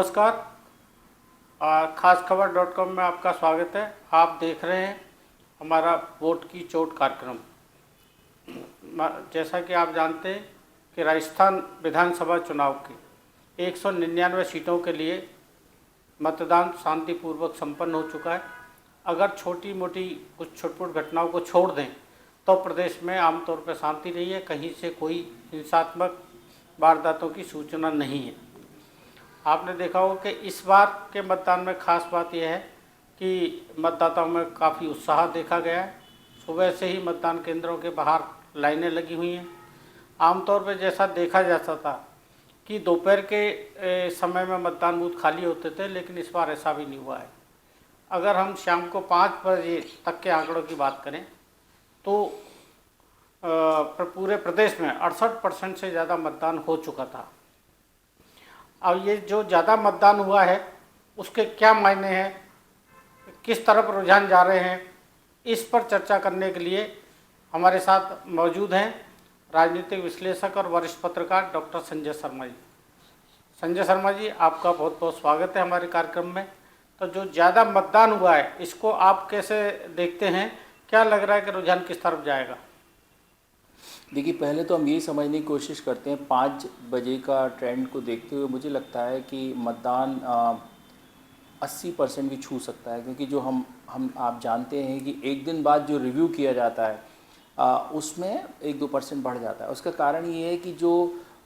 नमस्कार। खासखबर.com में आपका स्वागत है। आप देख रहे हैं हमारा वोट की चोट कार्यक्रम। जैसा कि आप जानते हैं कि राजस्थान विधानसभा चुनाव की 199 सीटों के लिए मतदान शांतिपूर्वक संपन्न हो चुका है। अगर छोटी मोटी कुछ छुटपुट घटनाओं को छोड़ दें तो प्रदेश में आमतौर पर शांति रही है। कहीं से कोई हिंसात्मक वारदातों की सूचना नहीं है। आपने देखा हो कि इस बार के मतदान में खास बात यह है कि मतदाताओं में काफ़ी उत्साह देखा गया है। सुबह से ही मतदान केंद्रों के बाहर लाइनें लगी हुई हैं। आमतौर पर जैसा देखा जाता था कि दोपहर के समय में मतदान बूथ खाली होते थे, लेकिन इस बार ऐसा भी नहीं हुआ है। अगर हम शाम को 5 बजे तक के आंकड़ों की बात करें तो पूरे प्रदेश में 68% से ज़्यादा मतदान हो चुका था। अब ये जो ज़्यादा मतदान हुआ है उसके क्या मायने हैं, किस तरफ रुझान जा रहे हैं, इस पर चर्चा करने के लिए हमारे साथ मौजूद हैं राजनीतिक विश्लेषक और वरिष्ठ पत्रकार डॉक्टर संजय शर्मा जी। संजय शर्मा जी, आपका बहुत बहुत स्वागत है हमारे कार्यक्रम में। तो जो ज़्यादा मतदान हुआ है इसको आप कैसे देखते हैं, क्या लग रहा है कि रुझान किस तरफ जाएगा? देखिए, पहले तो हम यही समझने की कोशिश करते हैं 5 बजे का ट्रेंड को देखते हुए मुझे लगता है कि मतदान 80% भी छू सकता है, क्योंकि जो हम आप जानते हैं कि एक दिन बाद जो रिव्यू किया जाता है उसमें 1-2% बढ़ जाता है। उसका कारण ये है कि जो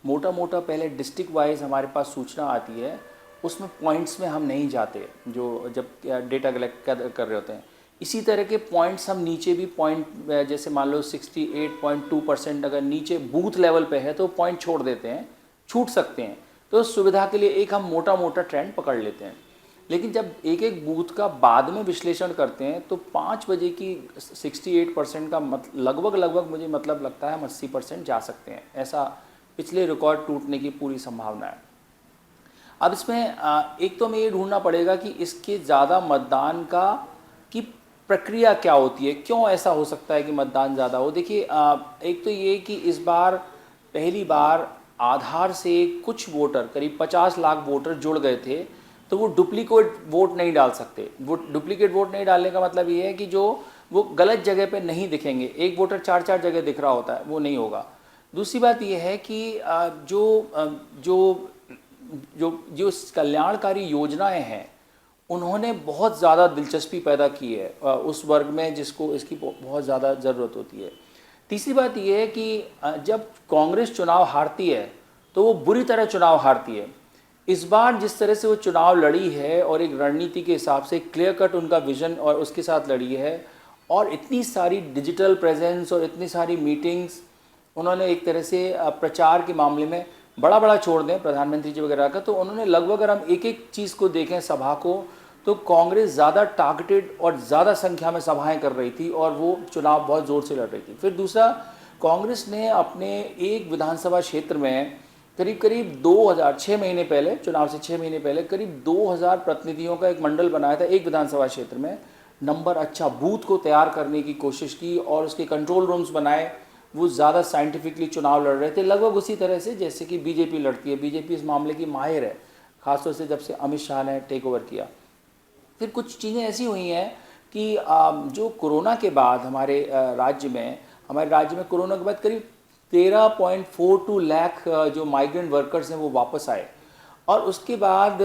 मोटा मोटा पहले डिस्ट्रिक्ट वाइज हमारे पास सूचना आती है उसमें पॉइंट्स में हम नहीं जाते, जो जब डेटा कलेक्ट कर रहे होते हैं। इसी तरह के पॉइंट्स हम नीचे भी पॉइंट, जैसे मान लो 68.2% अगर नीचे बूथ लेवल पे है तो पॉइंट छोड़ देते हैं, छूट सकते हैं। तो सुविधा के लिए एक हम मोटा मोटा ट्रेंड पकड़ लेते हैं। लेकिन जब एक एक बूथ का बाद में विश्लेषण करते हैं तो 5 बजे की 68% का लगभग मुझे मतलब लगता है हम 80% जा सकते हैं। ऐसा पिछले रिकॉर्ड टूटने की पूरी संभावना है। अब इसमें एक तो हमें ये ढूंढना पड़ेगा कि इसके ज़्यादा मतदान की प्रक्रिया क्या होती है, क्यों ऐसा हो सकता है कि मतदान ज़्यादा हो। देखिए, एक तो ये कि इस बार पहली बार आधार से कुछ वोटर, करीब 50 लाख वोटर जुड़ गए थे, तो वो डुप्लीकेट वोट नहीं डाल सकते। वो डुप्लीकेट वोट नहीं डालने का मतलब ये है कि जो वो गलत जगह पे नहीं दिखेंगे, एक वोटर 4-4 जगह दिख रहा होता है, वो नहीं होगा। दूसरी बात ये है कि जो कल्याणकारी योजनाएँ हैं उन्होंने बहुत ज़्यादा दिलचस्पी पैदा की है उस वर्ग में जिसको इसकी बहुत ज़्यादा ज़रूरत होती है। तीसरी बात यह है कि जब कांग्रेस चुनाव हारती है तो वो बुरी तरह चुनाव हारती है। इस बार जिस तरह से वो चुनाव लड़ी है और एक रणनीति के हिसाब से क्लियर कट उनका विजन और उसके साथ लड़ी है, और इतनी सारी डिजिटल प्रेजेंस और इतनी सारी मीटिंग्स उन्होंने एक तरह से प्रचार के मामले में बड़ा छोड़ दें प्रधानमंत्री जी वगैरह का, तो उन्होंने लगभग, अगर हम एक एक चीज़ को देखें सभा को, तो कांग्रेस ज़्यादा टारगेटेड और ज़्यादा संख्या में सभाएं कर रही थी और वो चुनाव बहुत ज़ोर से लड़ रही थी। फिर दूसरा, कांग्रेस ने अपने एक विधानसभा क्षेत्र में करीब 6 महीने पहले, चुनाव से 6 महीने पहले, करीब 2000 प्रतिनिधियों का एक मंडल बनाया था एक विधानसभा क्षेत्र में। नंबर अच्छा, बूथ को तैयार करने की कोशिश की और उसके कंट्रोल रूम्स बनाए। वो ज़्यादा साइंटिफिकली चुनाव लड़ रहे थे, लगभग उसी तरह से जैसे कि बीजेपी लड़ती है। बीजेपी इस मामले की माहिर है, खासतौर से जब से अमित शाह ने टेक ओवर किया। फिर कुछ चीज़ें ऐसी हुई हैं कि जो कोरोना के बाद हमारे राज्य में कोरोना के बाद करीब 13.42 लाख जो माइग्रेंट वर्कर्स हैं वो वापस आए, और उसके बाद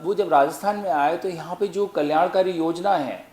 वो जब राजस्थान में आए तो यहाँ पे जो कल्याणकारी योजना है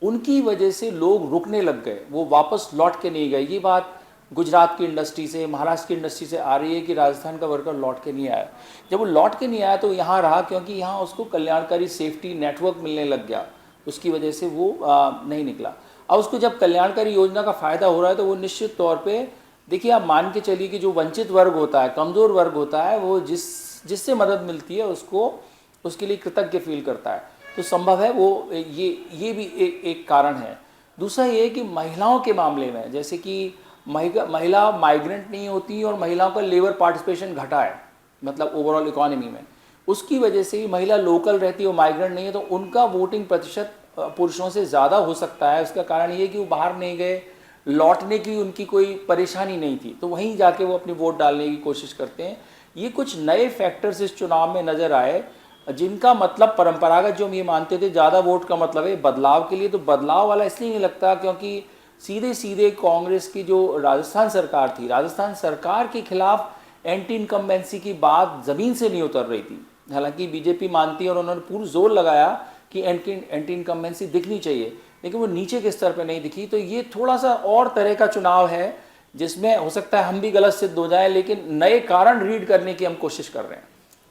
उनकी वजह से लोग रुकने लग गए, वो वापस लौट के नहीं गए। ये बात गुजरात की इंडस्ट्री से, महाराष्ट्र की इंडस्ट्री से आ रही है कि राजस्थान का वर्कर लौट के नहीं आया। जब वो लौट के नहीं आया तो यहाँ रहा, क्योंकि यहाँ उसको कल्याणकारी सेफ्टी नेटवर्क मिलने लग गया, उसकी वजह से वो नहीं निकला। अब उसको जब कल्याणकारी योजना का फ़ायदा हो रहा है तो वो निश्चित तौर पे, देखिए आप मान के चलिए कि जो वंचित वर्ग होता है, कमज़ोर वर्ग होता है, वो जिससे मदद मिलती है उसके लिए कृतज्ञ फील करता है। तो संभव है वो ये भी एक कारण है। दूसरा ये है कि महिलाओं के मामले में, जैसे कि महिला माइग्रेंट नहीं होती और महिलाओं का लेबर पार्टिसिपेशन घटा है, मतलब ओवरऑल इकोनॉमी में, उसकी वजह से ही महिला लोकल रहती है और माइग्रेंट नहीं है, तो उनका वोटिंग प्रतिशत पुरुषों से ज़्यादा हो सकता है। उसका कारण ये कि वो बाहर नहीं गए, लौटने की उनकी कोई परेशानी नहीं थी, तो वहीं जाके वो अपनी वोट डालने की कोशिश करते हैं। ये कुछ नए फैक्टर्स इस चुनाव में नज़र आए जिनका मतलब परंपरागत जो हम ये मानते थे ज़्यादा वोट का मतलब है बदलाव के लिए, तो बदलाव वाला इसलिए नहीं लगता क्योंकि सीधे सीधे कांग्रेस की जो राजस्थान सरकार थी, राजस्थान सरकार के खिलाफ एंटी इनकम्बेंसी की बात ज़मीन से नहीं उतर रही थी। हालांकि बीजेपी मानती है और उन्होंने पूरा जोर लगाया कि एंटी इनकम्बेंसी दिखनी चाहिए, लेकिन वो नीचे के स्तर पर नहीं दिखी। तो ये थोड़ा सा और तरह का चुनाव है जिसमें हो सकता है हम भी गलत सिद्ध हो जाए, लेकिन नए कारण रीड करने की हम कोशिश कर रहे हैं।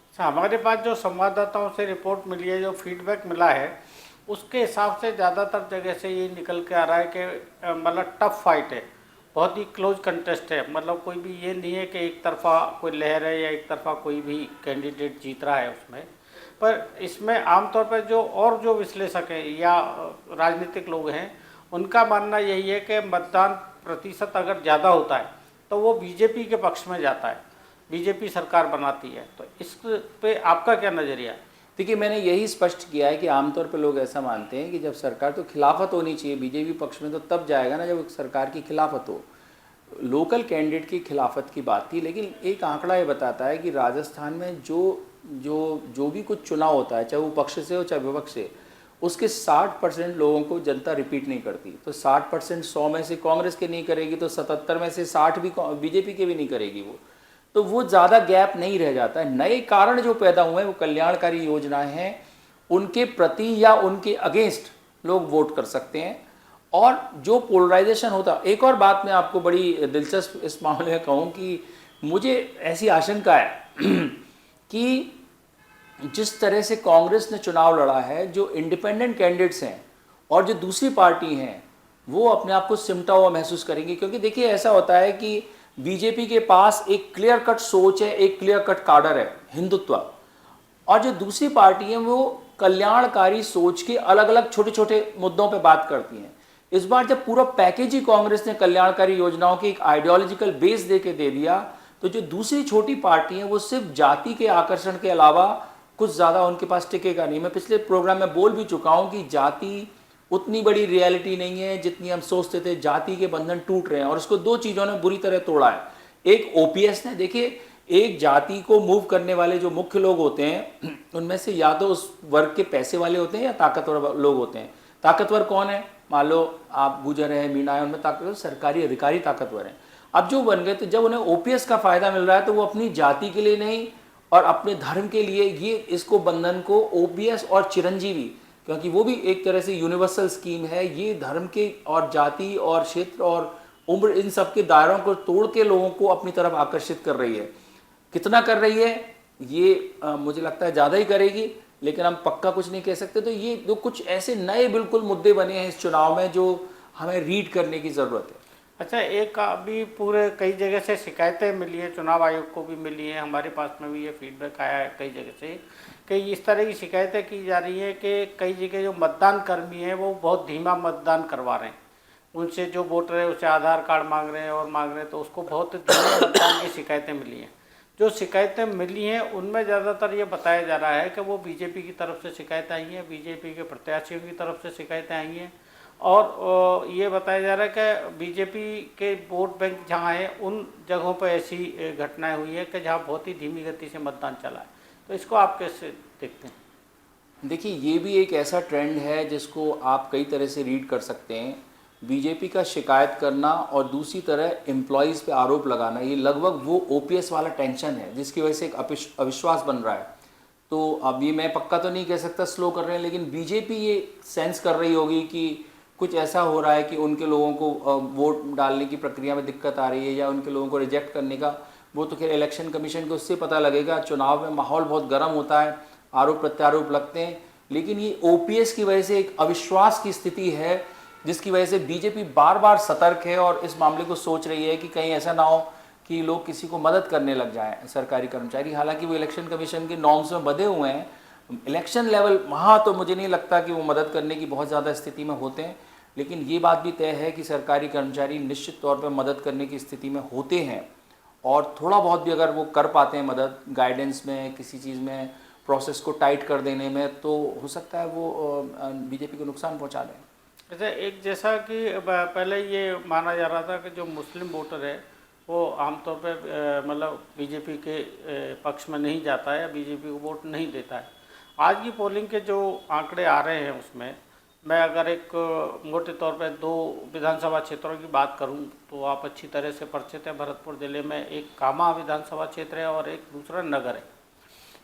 अच्छा, हमारे पास जो संवाददाताओं से रिपोर्ट मिली है, जो फीडबैक मिला है, उसके हिसाब से ज़्यादातर जगह से ये निकल के आ रहा है कि मतलब टफ फाइट है, बहुत ही क्लोज कंटेस्ट है। मतलब कोई भी ये नहीं है कि एक तरफा कोई लहर है या एक तरफा कोई भी कैंडिडेट जीत रहा है उसमें। पर इसमें आमतौर पर जो विश्लेषक हैं या राजनीतिक लोग हैं, उनका मानना यही है कि मतदान प्रतिशत अगर ज़्यादा होता है तो वो बीजेपी के पक्ष में जाता है, बीजेपी सरकार बनाती है। तो इस पे आपका क्या नज़रिया है? देखिए, मैंने यही स्पष्ट किया है कि आमतौर पर लोग ऐसा मानते हैं कि जब सरकार, तो खिलाफत होनी चाहिए बीजेपी पक्ष में, तो तब जाएगा ना जब सरकार की खिलाफत हो। लोकल कैंडिडेट की खिलाफत की बात थी, लेकिन एक आंकड़ा ये बताता है कि राजस्थान में जो भी कुछ चुनाव होता है, चाहे वो पक्ष से हो चाहे विपक्ष से, उसके 60% लोगों को जनता रिपीट नहीं करती। तो 60% 100 में से कांग्रेस के नहीं करेगी, तो 77 में से 60 भी बीजेपी के भी नहीं करेगी वो। तो वो ज़्यादा गैप नहीं रह जाता है। नए कारण जो पैदा हुए हैं वो कल्याणकारी योजनाएं हैं, उनके प्रति या उनके अगेंस्ट लोग वोट कर सकते हैं। और जो पोलराइजेशन होता, एक और बात मैं आपको बड़ी दिलचस्प इस मामले में कहूँ कि मुझे ऐसी आशंका है कि जिस तरह से कांग्रेस ने चुनाव लड़ा है, जो इंडिपेंडेंट कैंडिडेट्स हैं और जो दूसरी पार्टी हैं, वो अपने आप को सिमटा हुआ महसूस करेंगे। क्योंकि देखिए, ऐसा होता है कि बीजेपी के पास एक क्लियर कट सोच है, एक क्लियर कट कार्डर है, हिंदुत्व, और जो दूसरी पार्टी है वो कल्याणकारी सोच के अलग अलग छोटे छोटे मुद्दों पे बात करती हैं। इस बार जब पूरा पैकेज ही कांग्रेस ने कल्याणकारी योजनाओं के एक आइडियोलॉजिकल बेस दे के दे दिया, तो जो दूसरी छोटी पार्टी है वो सिर्फ जाति के आकर्षण के अलावा कुछ ज़्यादा उनके पास टिकेगा नहीं। मैं पिछले प्रोग्राम में बोल भी चुका हूँ कि जाति उतनी बड़ी रियलिटी नहीं है जितनी हम सोचते थे। जाति के बंधन टूट रहे हैं और उसको दो चीज़ों ने बुरी तरह तोड़ा है। एक ओपीएस ने, देखिए, एक जाति को मूव करने वाले जो मुख्य लोग होते हैं उनमें से या तो उस वर्ग के पैसे वाले होते हैं या ताकतवर लोग होते हैं। ताकतवर कौन है? मान लो आप गुजर हैं, मीणा है, उनमें ताकतवर सरकारी अधिकारी ताकतवर हैं। अब जो बन गए, तो जब उन्हें ओपीएस का फायदा मिल रहा है तो वो अपनी जाति के लिए नहीं और अपने धर्म के लिए ये इसको बंधन को ओपीएस और चिरंजीवी, क्योंकि वो भी एक तरह से यूनिवर्सल स्कीम है, ये धर्म के और जाति और क्षेत्र और उम्र इन सब के दायरों को तोड़ के लोगों को अपनी तरफ आकर्षित कर रही है। कितना कर रही है ये मुझे लगता है ज़्यादा ही करेगी, लेकिन हम पक्का कुछ नहीं कह सकते। तो ये जो कुछ ऐसे नए बिल्कुल मुद्दे बने हैं इस चुनाव में जो हमें रीड करने की ज़रूरत है। अच्छा, एक अभी पूरे कई जगह से शिकायतें मिली है, चुनाव आयोग को भी मिली है, हमारे पास में भी ये फीडबैक आया है कई जगह से कि इस तरह की शिकायतें की जा रही है कि कई जगह जो मतदान कर्मी हैं वो बहुत धीमा मतदान करवा रहे हैं। उनसे जो वोटर है उससे आधार कार्ड मांग रहे हैं और मांग रहे हैं, तो उसको बहुत धीमे मतदान की शिकायतें मिली हैं। जो शिकायतें मिली हैं उनमें ज़्यादातर ये बताया जा रहा है कि वो बीजेपी की तरफ से शिकायत आई हैं, बीजेपी के प्रत्याशियों की तरफ से शिकायतें आई हैं, और ये बताया जा रहा है कि बीजेपी के वोट बैंक जहाँ है उन जगहों पर ऐसी घटनाएं हुई है कि जहाँ बहुत ही धीमी गति से मतदान चला है। तो इसको आप कैसे देखते हैं? देखिए, ये भी एक ऐसा ट्रेंड है जिसको आप कई तरह से रीड कर सकते हैं। बीजेपी का शिकायत करना और दूसरी तरह एम्प्लॉयज़ पे आरोप लगाना, ये लगभग वो ओपीएस वाला टेंशन है जिसकी वजह से एक अविश्वास बन रहा है। तो अब ये मैं पक्का तो नहीं कह सकता स्लो कर रहे हैं, लेकिन बीजेपी ये सेंस कर रही होगी कि कुछ ऐसा हो रहा है कि उनके लोगों को वोट डालने की प्रक्रिया में दिक्कत आ रही है या उनके लोगों को रिजेक्ट करने का, वो तो खैर इलेक्शन कमीशन को उससे पता लगेगा। चुनाव में माहौल बहुत गर्म होता है, आरोप प्रत्यारोप लगते हैं, लेकिन ये ओपीएस की वजह से एक अविश्वास की स्थिति है जिसकी वजह से बीजेपी बार बार सतर्क है और इस मामले को सोच रही है कि कहीं ऐसा ना हो कि लोग किसी को मदद करने लग जाएं, सरकारी कर्मचारी। हालांकि वो इलेक्शन कमीशन के नॉर्म्स में बंधे हुए हैं, इलेक्शन लेवल वहाँ तो मुझे नहीं लगता कि वो मदद करने की बहुत ज़्यादा स्थिति में होते हैं, लेकिन ये बात भी तय है कि सरकारी कर्मचारी निश्चित तौर पर मदद करने की स्थिति में होते हैं। और थोड़ा बहुत भी अगर वो कर पाते हैं मदद, गाइडेंस में, किसी चीज़ में, प्रोसेस को टाइट कर देने में, तो हो सकता है वो बीजेपी को नुकसान पहुंचा दें। अच्छा, एक जैसा कि पहले ये माना जा रहा था कि जो मुस्लिम वोटर है वो आमतौर पर मतलब बीजेपी के पक्ष में नहीं जाता है या बीजेपी को वोट नहीं देता है। आज की पोलिंग के जो आंकड़े आ रहे हैं उसमें मैं अगर एक मोटे तौर पर दो विधानसभा क्षेत्रों की बात करूं तो आप अच्छी तरह से परिचित हैं। भरतपुर ज़िले में एक कामा विधानसभा क्षेत्र है और एक दूसरा नगर है।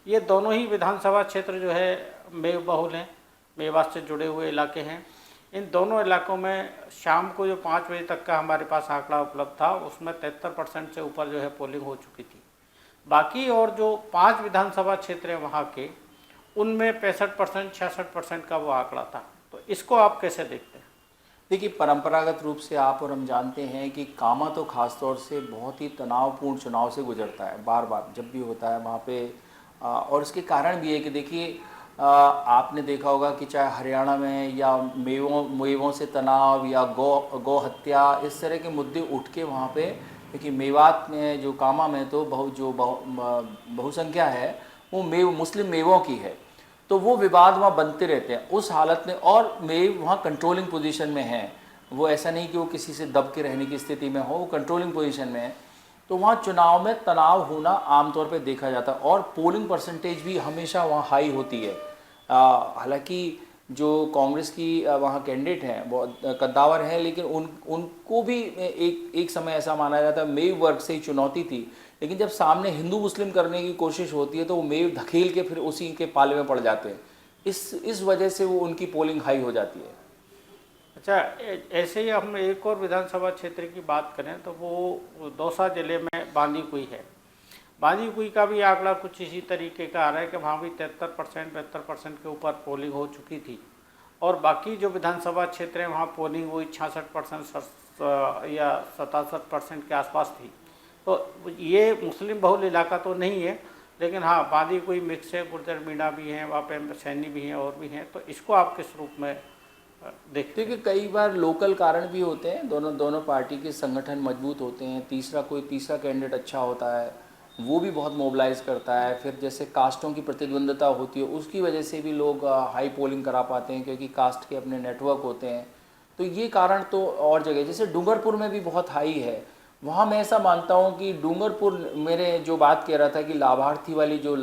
ये दोनों ही विधानसभा क्षेत्र जो है मेव बहुल हैं, मेवात से जुड़े हुए इलाके हैं। इन दोनों इलाकों में शाम को जो 5 बजे तक का हमारे पास आंकड़ा उपलब्ध था उसमें 73% से ऊपर जो है पोलिंग हो चुकी थी। बाकी और जो 5 विधानसभा क्षेत्र हैं वहाँ के, उनमें 65% 66% का वो आंकड़ा था। तो इसको आप कैसे देखते हैं? देखिए, परंपरागत रूप से आप और हम जानते हैं कि कामा तो खास तौर से बहुत ही तनावपूर्ण चुनाव से गुजरता है, बार बार जब भी होता है वहाँ पे। और इसके कारण भी है कि देखिए, आपने देखा होगा कि चाहे हरियाणा में या मेवों से तनाव या गौ हत्या, इस तरह के मुद्दे उठ के वहाँ पे, क्योंकि मेवात में जो कामा में तो बहुसंख्या है वो मुस्लिम मेवों की है, तो वो विवाद वहाँ बनते रहते हैं उस हालत में। और मेव वहाँ कंट्रोलिंग पोजीशन में है, वो ऐसा नहीं कि वो किसी से दब के रहने की स्थिति में हो, वो कंट्रोलिंग पोजीशन में है। तो वहाँ चुनाव में तनाव होना आमतौर पे देखा जाता है और पोलिंग परसेंटेज भी हमेशा वहाँ हाई होती है। हालांकि जो कांग्रेस की वहाँ कैंडिडेट हैं बहुत कद्दावर हैं, लेकिन उनको भी एक समय ऐसा माना जाता है मेव वर्ग से ही चुनौती थी, लेकिन जब सामने हिंदू मुस्लिम करने की कोशिश होती है तो वो मेव धकेल के फिर उसी के पाले में पड़ जाते हैं। इस वजह से वो उनकी पोलिंग हाई हो जाती है। अच्छा, ऐसे ही हम एक और विधानसभा क्षेत्र की बात करें तो वो दौसा जिले में बांदीकुई है। बांदीकुई का भी आंकड़ा कुछ इसी तरीके का आ रहा है कि वहाँ भी 73% 72% के ऊपर पोलिंग हो चुकी थी। और बाकी जो विधानसभा क्षेत्र हैं वहाँ पोलिंग वही 66% या 67% के आसपास थी। तो ये मुस्लिम बहुल इलाका तो नहीं है, लेकिन हाँ बांदीकुई मिक्स है, गुर्जर मीणा भी हैं, वहाँ पे सैनी भी हैं और भी हैं। तो इसको आप किस रूप में देखते हैं? देखिए, कई बार लोकल कारण भी होते हैं, दोनों पार्टी के संगठन मजबूत होते हैं, कोई तीसरा कैंडिडेट अच्छा होता है, वो भी बहुत मोबिलाइज करता है। फिर जैसे कास्टों की प्रतिद्वंद्विता होती है, उसकी वजह से भी लोग हाई पोलिंग करा पाते हैं, क्योंकि कास्ट के अपने नेटवर्क होते हैं। तो ये कारण तो और जगह, जैसे डूंगरपुर में भी बहुत हाई है। वहाँ मैं ऐसा मानता हूँ कि डूंगरपुर, मेरे जो बात कह रहा था कि लाभार्थी वाली जो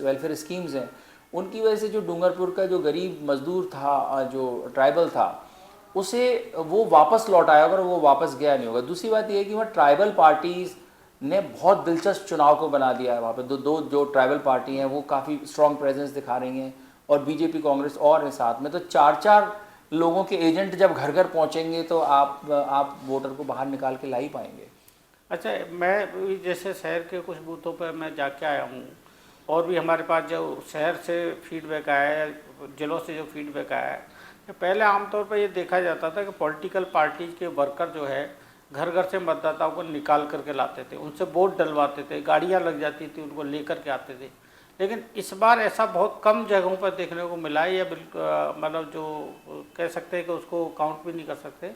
वेलफेयर स्कीम्स हैं, उनकी वजह से जो डूंगरपुर का जो गरीब मजदूर था, जो ट्राइबल था, उसे वो वापस लौट आया और वो वापस गया नहीं होगा। दूसरी बात ये है कि वहाँ ट्राइबल पार्टीज़ ने बहुत दिलचस्प चुनाव को बना दिया है। वहाँ पे दो जो ट्राइबल पार्टी हैं वो काफ़ी स्ट्रॉन्ग प्रेजेंस दिखा रही हैं, और बीजेपी कांग्रेस और है साथ में। तो 4-4 लोगों के एजेंट जब घर घर पहुँचेंगे तो आप वोटर को बाहर निकाल के ला ही पाएंगे। अच्छा, मैं जैसे शहर के कुछ बूथों पर मैं जाके आया हूँ, और भी हमारे पास जो शहर से फीडबैक आया है, जिलों से जो फीडबैक आया है, कि पहले आमतौर पर ये देखा जाता था कि पॉलिटिकल पार्टीज के वर्कर जो है घर घर से मतदाताओं को निकाल करके लाते थे, उनसे वोट डलवाते थे, गाड़ियाँ लग जाती थी, उनको लेकर के आते थे। लेकिन इस बार ऐसा बहुत कम जगहों पर देखने को मिला है, या बिल्कुल मतलब जो कह सकते हैं कि उसको काउंट भी नहीं कर सकते,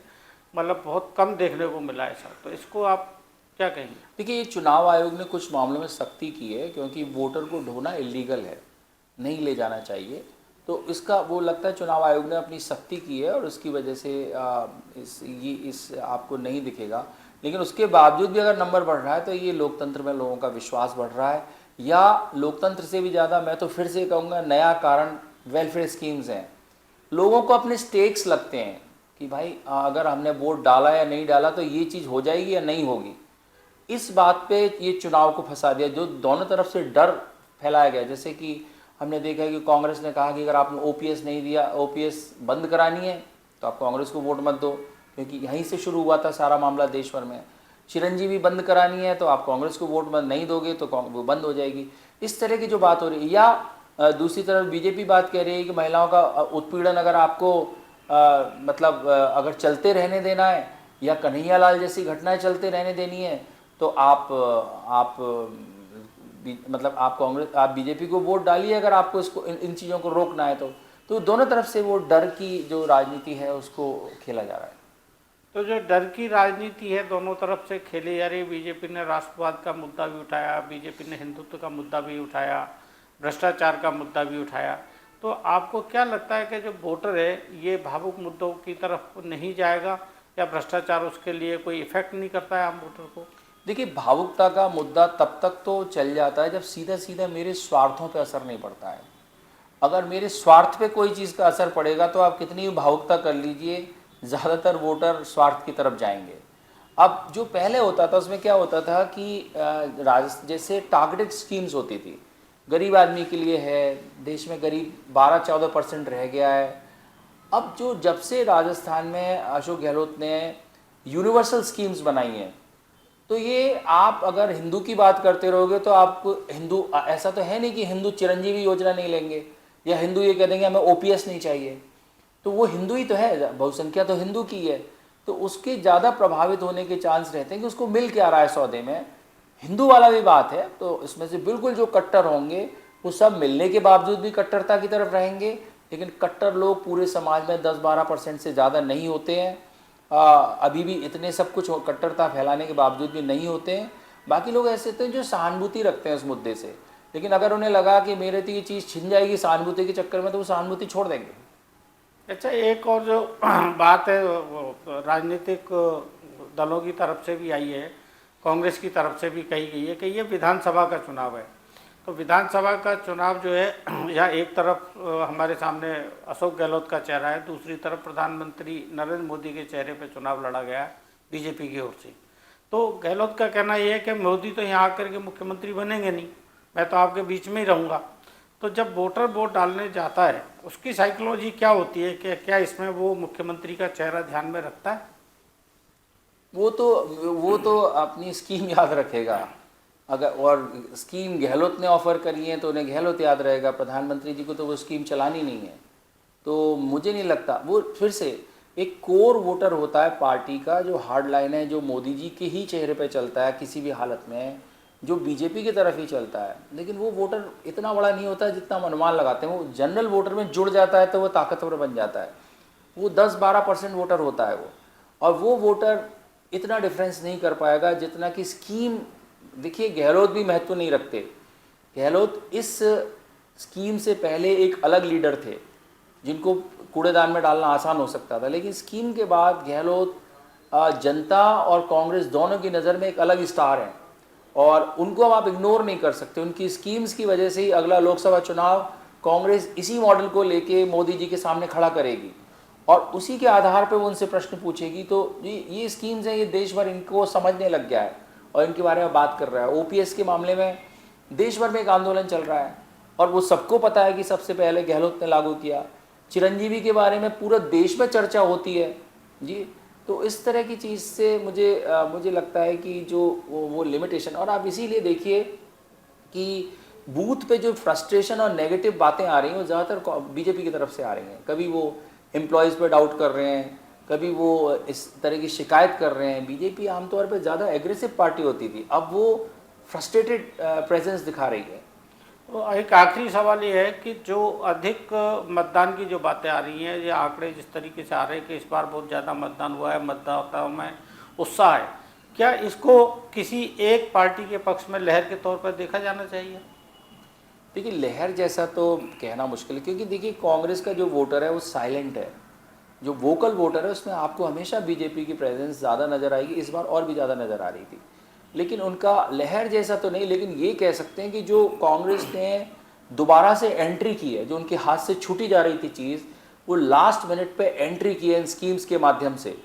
मतलब बहुत कम देखने को मिला ऐसा। तो इसको आप क्या कहेंगे? देखिए, ये चुनाव आयोग ने कुछ मामलों में सख्ती की है, क्योंकि वोटर को ढोना इलीगल है, नहीं ले जाना चाहिए। तो इसका वो लगता है चुनाव आयोग ने अपनी सख्ती की है, और उसकी वजह से इस आपको नहीं दिखेगा। लेकिन उसके बावजूद भी अगर नंबर बढ़ रहा है तो ये लोकतंत्र में लोगों का विश्वास बढ़ रहा है। या लोकतंत्र से भी ज़्यादा मैं तो फिर से कहूँगा, नया कारण वेलफेयर स्कीम्स हैं। लोगों को अपने स्टेक्स लगते हैं कि भाई अगर हमने वोट डाला या नहीं डाला तो ये चीज़ हो जाएगी या नहीं होगी। इस बात पे ये चुनाव को फंसा दिया, जो दोनों तरफ से डर फैलाया गया। जैसे कि हमने देखा है कि कांग्रेस ने कहा कि अगर आपने ओपीएस नहीं दिया, ओपीएस बंद करानी है तो आप कांग्रेस को वोट मत दो, क्योंकि यहीं से शुरू हुआ था सारा मामला देश भर में। चिरंजीवी बंद करानी है तो आप कांग्रेस को वोट मत नहीं दोगे तो वो बंद हो जाएगी। इस तरह की जो बात हो रही है। या दूसरी तरफ बीजेपी बात कह रही है कि महिलाओं का उत्पीड़न अगर आपको अगर चलते रहने देना है, या कन्हैया लाल जैसी घटनाएं चलते रहने देनी है, तो आप बीजेपी को वोट डालिए अगर आपको इसको इन चीज़ों को रोकना है। तो दोनों तरफ से वो डर की जो राजनीति है उसको खेला जा रहा है। तो जो डर की राजनीति है दोनों तरफ से खेली जा रही। बीजेपी ने राष्ट्रवाद का मुद्दा भी उठाया, बीजेपी ने हिंदुत्व का मुद्दा भी उठाया, भ्रष्टाचार का मुद्दा भी उठाया। तो आपको क्या लगता है कि जो वोटर है ये भावुक मुद्दों की तरफ नहीं जाएगा, या भ्रष्टाचार उसके लिए कोई इफेक्ट नहीं करता है आम वोटर को? देखिए, भावुकता का मुद्दा तब तक तो चल जाता है जब सीधा सीधा मेरे स्वार्थों पे असर नहीं पड़ता है। अगर मेरे स्वार्थ पे कोई चीज़ का असर पड़ेगा तो आप कितनी भी भावुकता कर लीजिए, ज़्यादातर वोटर स्वार्थ की तरफ जाएंगे। अब जो पहले होता था उसमें क्या होता था कि जैसे टारगेटेड स्कीम्स होती थी, गरीब आदमी के लिए है, देश में गरीब 12-14% रह गया है। अब जो जब से राजस्थान में अशोक गहलोत ने यूनिवर्सल स्कीम्स बनाई हैं, तो ये आप अगर हिंदू की बात करते रहोगे तो आपको हिंदू, ऐसा तो है नहीं कि हिंदू चिरंजीवी योजना नहीं लेंगे या हिंदू ये कह देंगे हमें ओपीएस नहीं चाहिए, तो वो हिंदू ही तो है, बहुसंख्या तो हिंदू की है, तो उसके ज़्यादा प्रभावित होने के चांस रहते हैं कि उसको मिल क्या रहा है सौदे में। हिंदू वाला भी बात है, तो इसमें से बिल्कुल जो कट्टर होंगे वो सब मिलने के बावजूद भी कट्टरता की तरफ रहेंगे, लेकिन कट्टर लोग पूरे समाज में 10-12% से ज़्यादा नहीं होते हैं। अभी भी इतने सब कुछ कट्टरता फैलाने के बावजूद भी नहीं होते हैं। बाकी लोग ऐसे होते हैं जो सहानुभूति रखते हैं उस मुद्दे से, लेकिन अगर उन्हें लगा कि मेरे तो ये चीज़ छिन जाएगी सहानुभूति के चक्कर में, तो वो सहानुभूति छोड़ देंगे। अच्छा, एक और जो बात है वो राजनीतिक दलों की तरफ से भी आई है, कांग्रेस की तरफ से भी कही गई है कि ये विधानसभा का चुनाव है। तो विधानसभा का चुनाव जो है, यहाँ एक तरफ हमारे सामने अशोक गहलोत का चेहरा है, दूसरी तरफ प्रधानमंत्री नरेंद्र मोदी के चेहरे पे चुनाव लड़ा गया है बीजेपी की ओर से। तो गहलोत का कहना ये है कि मोदी तो यहाँ आकर के मुख्यमंत्री बनेंगे नहीं, मैं तो आपके बीच में ही रहूँगा। तो जब वोटर वोट डालने जाता है उसकी साइकोलॉजी क्या होती है कि क्या इसमें वो मुख्यमंत्री का चेहरा ध्यान में रखता है? वो तो अपनी स्कीम याद रखेगा। अगर और स्कीम गहलोत ने ऑफर करी है तो उन्हें गहलोत याद रहेगा, प्रधानमंत्री जी को तो वो स्कीम चलानी नहीं है। तो मुझे नहीं लगता, वो फिर से एक कोर वोटर होता है पार्टी का, जो हार्ड लाइन है, जो मोदी जी के ही चेहरे पे चलता है किसी भी हालत में, जो बीजेपी की तरफ ही चलता है। लेकिन वो वोटर इतना बड़ा नहीं होता है जितना हम अनुमान लगाते हैं। वो जनरल वोटर में जुड़ जाता है तो वो ताकतवर बन जाता है। वो 10-12% वोटर होता है वो, और वो वोटर इतना डिफरेंस नहीं कर पाएगा जितना कि स्कीम। देखिए, गहलोत भी महत्व नहीं रखते। गहलोत इस स्कीम से पहले एक अलग लीडर थे जिनको कूड़ेदान में डालना आसान हो सकता था, लेकिन स्कीम के बाद गहलोत जनता और कांग्रेस दोनों की नज़र में एक अलग स्टार हैं, और उनको अब आप इग्नोर नहीं कर सकते। उनकी स्कीम्स की वजह से ही अगला लोकसभा चुनाव कांग्रेस इसी मॉडल को लेके मोदी जी के सामने खड़ा करेगी, और उसी के आधार पर वो उनसे प्रश्न पूछेगी। तो ये स्कीम्स हैं, ये देश भर इनको समझने लग गया है और इनके बारे में बात कर रहा है। ओपीएस के मामले में देश भर में एक आंदोलन चल रहा है और वो सबको पता है कि सबसे पहले गहलोत ने लागू किया। चिरंजीवी के बारे में पूरा देश में चर्चा होती है जी। तो इस तरह की चीज़ से मुझे लगता है कि जो वो लिमिटेशन, और आप इसीलिए देखिए कि बूथ पे जो फ्रस्ट्रेशन और नेगेटिव बातें आ रही हैं वो ज़्यादातर बीजेपी की तरफ से आ रही हैं। कभी वो एम्प्लॉयज़ पर डाउट कर रहे हैं, कभी वो इस तरह की शिकायत कर रहे हैं। बीजेपी आमतौर पर ज़्यादा एग्रेसिव पार्टी होती थी, अब वो फ्रस्ट्रेटेड प्रेजेंस दिखा रही है। तो एक आखिरी सवाल ये है कि जो अधिक मतदान की जो बातें आ रही हैं, ये आंकड़े जिस तरीके से आ रहे हैं कि इस बार बहुत ज़्यादा मतदान हुआ है, मतदाताओं में उत्साह है, क्या इसको किसी एक पार्टी के पक्ष में लहर के तौर पर देखा जाना चाहिए? देखिए, लहर जैसा तो कहना मुश्किल है, क्योंकि देखिए कांग्रेस का जो वोटर है वो साइलेंट है। जो वोकल वोटर है उसमें आपको हमेशा बीजेपी की प्रेजेंस ज़्यादा नज़र आएगी, इस बार और भी ज़्यादा नज़र आ रही थी। लेकिन उनका लहर जैसा तो नहीं, लेकिन ये कह सकते हैं कि जो कांग्रेस ने दोबारा से एंट्री की है, जो उनके हाथ से छूटी जा रही थी चीज़, वो लास्ट मिनट पे एंट्री की है इन स्कीम्स के माध्यम से,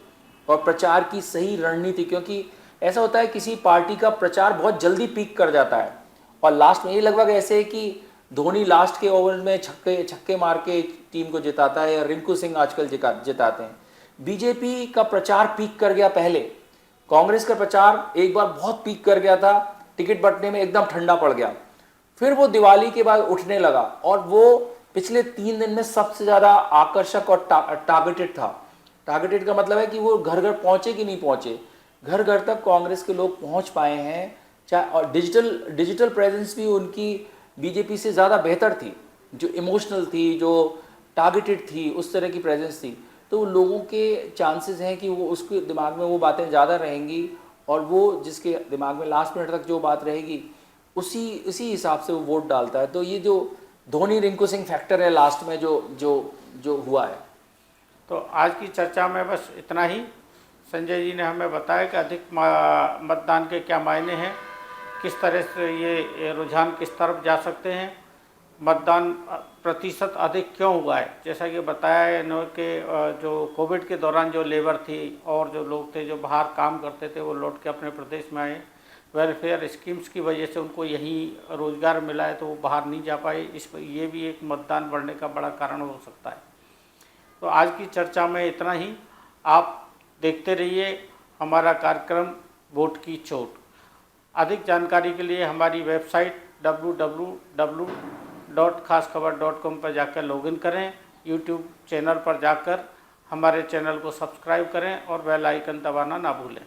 और प्रचार की सही रणनीति। क्योंकि ऐसा होता है किसी पार्टी का प्रचार बहुत जल्दी पीक कर जाता है और लास्ट में ये लगभग ऐसे है कि धोनी लास्ट के ओवर में छक्के मार के टीम को जिताता है, या रिंकू सिंह आजकल जिताते हैं। बीजेपी का प्रचार पीक कर गया पहले, कांग्रेस का प्रचार एक बार बहुत पीक कर गया था, टिकट बंटने में एकदम ठंडा पड़ गया, फिर वो दिवाली के बाद उठने लगा, और वो पिछले 3 दिन में सबसे ज़्यादा आकर्षक और टारगेटेड था। टारगेटेड का मतलब है कि वो घर घर पहुँचे कि नहीं पहुँचे, घर घर तक कांग्रेस के लोग पहुँच पाए हैं। चाहे और डिजिटल प्रेजेंस भी उनकी बीजेपी से ज़्यादा बेहतर थी, जो इमोशनल थी, जो टारगेटेड थी, उस तरह की प्रेजेंस थी। तो लोगों के चांसेस हैं कि वो उसके दिमाग में वो बातें ज़्यादा रहेंगी, और वो जिसके दिमाग में लास्ट मिनट तक जो बात रहेगी उसी हिसाब से वो वोट डालता है। तो ये जो धोनी रिंकू सिंह फैक्टर है लास्ट में जो हुआ है। तो आज की चर्चा में बस इतना ही। संजय जी ने हमें बताया कि अधिक मतदान के क्या मायने हैं, किस तरह से ये रुझान किस तरफ जा सकते हैं, मतदान प्रतिशत अधिक क्यों हुआ है। जैसा कि बताया है इन्होंने कि जो कोविड के दौरान जो लेबर थी और जो लोग थे जो बाहर काम करते थे वो लौट के अपने प्रदेश में आए, वेलफेयर स्कीम्स की वजह से उनको यहीं रोज़गार मिला है तो वो बाहर नहीं जा पाए। इस पर ये भी एक मतदान बढ़ने का बड़ा कारण हो सकता है। तो आज की चर्चा में इतना ही। आप देखते रहिए हमारा कार्यक्रम वोट की चोट। अधिक जानकारी के लिए हमारी वेबसाइट www.खासखबर.com पर जाकर लॉगिन करें। यूट्यूब चैनल पर जाकर हमारे चैनल को सब्सक्राइब करें और बेल आइकन दबाना ना भूलें।